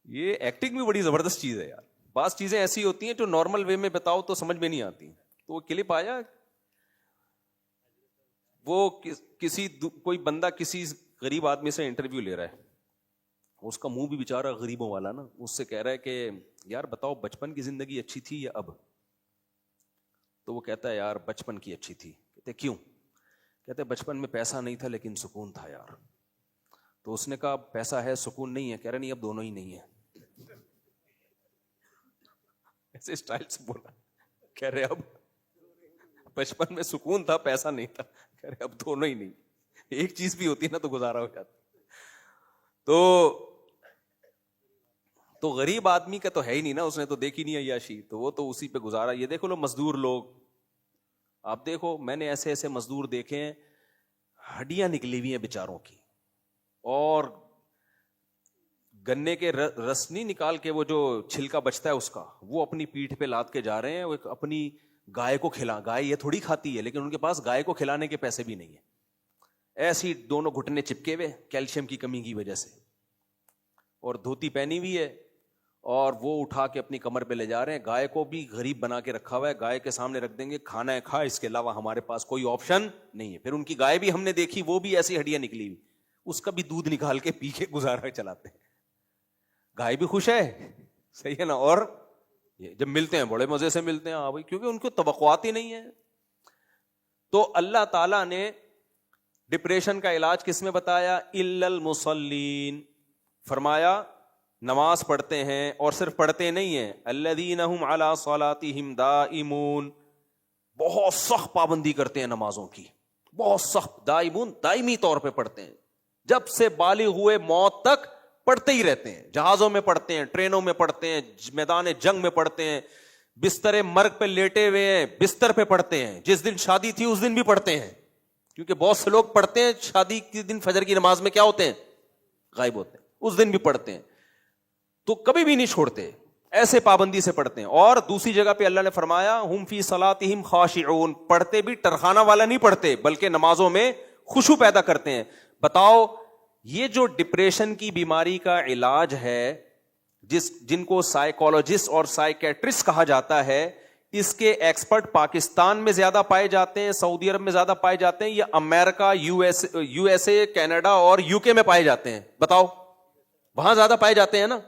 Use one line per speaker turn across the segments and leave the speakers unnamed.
یہ ایکٹنگ بھی بڑی زبردست چیز ہے یار. بعض چیزیں ایسی ہوتی ہیں جو نارمل وے میں بتاؤ تو سمجھ میں نہیں آتی. تو وہ کلپ آیا, وہ کوئی بندہ کسی غریب آدمی سے انٹرویو لے رہا ہے, اس کا منہ بھی بیچارہ غریبوں والا نا, اس سے کہہ رہا ہے کہ یار بتاؤ بچپن کی زندگی اچھی تھی یا اب؟ تو وہ کہتا ہے یار بچپن کی اچھی تھی. کہتے کیوں؟ کہتے بچپن میں پیسہ نہیں تھا لیکن سکون تھا یار. تو اس نے کہا پیسہ ہے سکون نہیں ہے؟ کہہ رہا نہیں اب دونوں ہی نہیں ہے. ایسے اسٹائل سے بولا. کہہ رہے اب بچپن میں سکون تھا پیسہ نہیں تھا, کہہ رہے اب دونوں ہی نہیں. ایک چیز بھی ہوتی ہے نا تو گزارا ہو جاتا. تو غریب آدمی کا تو ہے ہی نہیں نا, اس نے تو دیکھی نہیں عیاشی, تو وہ تو اسی پہ گزارا. یہ دیکھو لو مزدور لوگ, آپ دیکھو میں نے ایسے ایسے مزدور دیکھے ہیں ہڈیاں نکلی ہوئی ہیں بیچاروں کی, اور گنے کے رس نہیں نکال کے وہ جو چھلکا بچتا ہے اس کا, وہ اپنی پیٹھ پہ لاد کے جا رہے ہیں. وہ اپنی گائے کو گائے یہ تھوڑی کھاتی ہے, لیکن ان کے پاس گائے کو کھلانے کے پیسے بھی نہیں ہیں. ایسی دونوں گھٹنے چپکے ہوئے کیلشیم کی کمی کی وجہ سے, اور دھوتی پہنی ہوئی ہے, اور وہ اٹھا کے اپنی کمر پہ لے جا رہے ہیں. گائے کو بھی غریب بنا کے رکھا ہوا ہے, گائے کے سامنے رکھ دیں گے کھانا ہے کھا, اس کے علاوہ ہمارے پاس کوئی آپشن نہیں ہے. پھر ان کی گائے بھی ہم نے دیکھی, وہ بھی ایسی ہڈیاں نکلی ہوئی, اس کا بھی دودھ نکال کے پی کے گزارا چلاتے ہیں. گائے بھی خوش ہے, صحیح ہے نا, اور جب ملتے ہیں بڑے مزے سے ملتے ہیں, ہاں بھائی, کیونکہ ان کو توقعات ہی نہیں ہے. تو اللہ تعالیٰ نے ڈپریشن کا علاج کس میں بتایا؟ الا المصلین, فرمایا نماز پڑھتے ہیں, اور صرف پڑھتے نہیں ہیں, الذین هم علی صلاتہم دائمون, بہت سخت پابندی کرتے ہیں نمازوں کی, بہت سخت, دائمون دائمی طور پہ پڑھتے ہیں, جب سے بالغ ہوئے موت تک پڑھتے ہی رہتے ہیں. جہازوں میں پڑھتے ہیں, ٹرینوں میں پڑھتے ہیں, میدان جنگ میں پڑھتے ہیں, بستر مرگ پہ لیٹے ہوئے ہیں بستر پہ پڑھتے ہیں, جس دن شادی تھی اس دن بھی پڑھتے ہیں, کیونکہ بہت سے لوگ پڑھتے ہیں شادی کے دن فجر کی نماز میں کیا ہوتے ہیں, غائب ہوتے ہیں, اس دن بھی پڑھتے ہیں. تو کبھی بھی نہیں چھوڑتے, ایسے پابندی سے پڑھتے ہیں. اور دوسری جگہ پہ اللہ نے فرمایا ہم فی صلاتہم خاشعون, پڑھتے بھی ٹرخانہ والا نہیں پڑھتے, بلکہ نمازوں میں خشوع پیدا کرتے ہیں. بتاؤ یہ جو ڈپریشن کی بیماری کا علاج ہے, جن کو سائیکولوجسٹ اور سائیکیٹرسٹ کہا جاتا ہے, اس کے ایکسپرٹ پاکستان میں زیادہ پائے جاتے ہیں, سعودی عرب میں زیادہ پائے جاتے ہیں, یا امریکہ, یو ایس اے, کینیڈا اور یو کے میں پائے جاتے ہیں؟ بتاؤ, وہاں زیادہ پائے جاتے ہیں نا.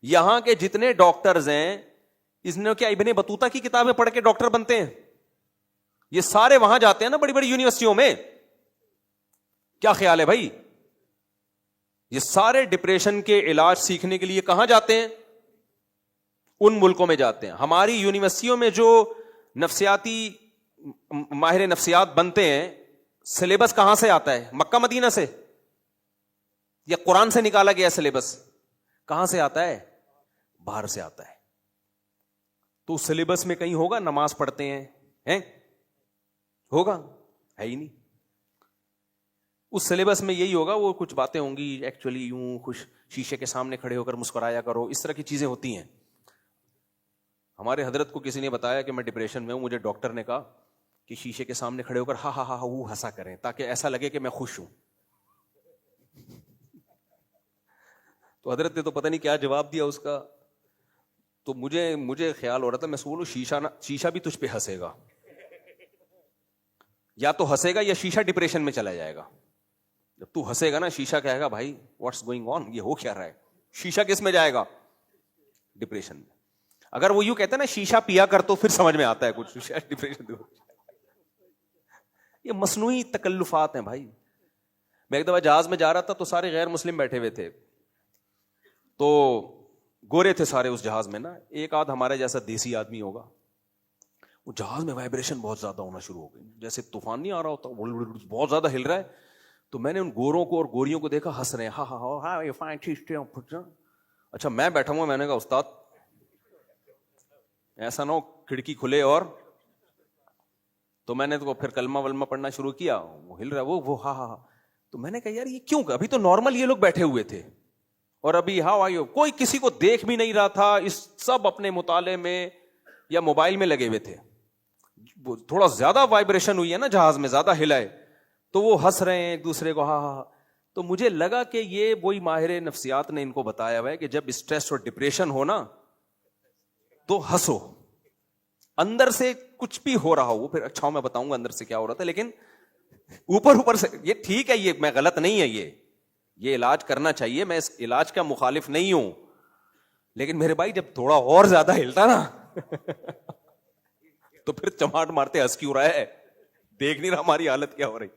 یہاں کے جتنے ڈاکٹرز ہیں, اس نے کیا ابن بطوطہ کی کتابیں پڑھ کے ڈاکٹر بنتے ہیں؟ یہ سارے وہاں جاتے ہیں نا بڑی بڑی یونیورسٹیوں میں. کیا خیال ہے بھائی؟ یہ سارے ڈپریشن کے علاج سیکھنے کے لیے کہاں جاتے ہیں؟ ان ملکوں میں جاتے ہیں. ہماری یونیورسٹیوں میں جو نفسیاتی ماہر نفسیات بنتے ہیں, سلیبس کہاں سے آتا ہے؟ مکہ مدینہ سے, یا قرآن سے نکالا گیا سلیبس؟ کہاں سے آتا ہے؟ باہر سے آتا ہے. تو سلیبس میں کہیں ہوگا نماز پڑھتے ہیں ہوگا؟ ہے ہی نہیں. اس سلیبس میں یہی ہوگا, وہ کچھ باتیں ہوں گی ایکچولی یوں خوش, شیشے کے سامنے کھڑے ہو کر مسکرایا کرو, اس طرح کی چیزیں ہوتی ہیں. ہمارے حضرت کو کسی نے بتایا کہ میں ڈپریشن میں ہوں, مجھے ڈاکٹر نے کہا کہ شیشے کے سامنے کھڑے ہو کر ہا ہا ہا وہ ہنسا کریں تاکہ ایسا لگے کہ میں خوش ہوں. تو حضرت نے تو پتہ نہیں کیا جواب دیا اس کا. تو مجھے خیال ہو رہا تھا, میں بولوں شیشہ بھی تجھ پہ ہنسے گا, یا تو ہنسے گا یا شیشہ ڈپریشن میں چلا جائے گا. جب تو ہنسے گا نا, شیشہ کہے گا بھائی واٹس گوئنگ آن, یہ ہو کیا رہا ہے. شیشہ کس میں جائے گا؟ ڈپریشن میں. اگر وہ یوں کہتے ہیں نا شیشہ پیا کر, تو پھر سمجھ میں آتا ہے کچھ. شیشہ ڈپریشن, یہ مصنوعی تکلفات ہیں بھائی. میں ایک دفعہ جہاز میں جا رہا تھا تو سارے غیر مسلم بیٹھے ہوئے تھے, تو گورے تھے سارے اس جہاز میں نا. ایک آدھ ہمارے جیسا دیسی آدمی ہوگا, وہ جہاز میں وائبریشن بہت زیادہ ہونا شروع ہو گئی, جیسے طوفان نہیں آ رہا ہوتا, بہت زیادہ ہل رہا ہے. تو میں نے ان گوروں کو اور گوریوں کو دیکھا ہنس رہے ہیں, ہاں ہاں ہاں. اچھا میں بیٹھا ہوں, میں نے کہا استاد ایسا نہ ہو کھڑکی کھلے. اور تو میں نے تو پھر کلمہ ولمہ پڑھنا شروع کیا, وہ ہل رہا ہے وہ ہاں ہاں. تو میں نے کہا یار یہ کیوں, ابھی تو نارمل یہ لوگ بیٹھے ہوئے تھے, اور ابھی ہاؤ آئی, کوئی کسی کو دیکھ بھی نہیں رہا تھا, اس سب اپنے مطالعے میں یا موبائل میں لگے ہوئے تھے. تھوڑا زیادہ وائبریشن ہوئی ہے نا جہاز میں, زیادہ ہلا ہے, تو وہ ہنس رہے ہیں ایک دوسرے کو, ہاں ہاں. تو مجھے لگا کہ یہ وہی ماہر نفسیات نے ان کو بتایا ہوا ہے کہ جب اسٹریس اور ڈپریشن ہو نا تو ہنسو, اندر سے کچھ بھی ہو رہا ہو, وہ پھر اچھا میں بتاؤں گا اندر سے کیا ہو رہا تھا, لیکن اوپر سے یہ ٹھیک ہے, یہ میں غلط نہیں ہے, یہ علاج کرنا چاہیے, میں اس علاج کا مخالف نہیں ہوں, لیکن میرے بھائی جب تھوڑا اور زیادہ ہلتا نا تو پھر چماٹ مارتے ہنس کیوں رہا ہے, دیکھ نہیں رہا ہماری حالت کیا ہو رہی.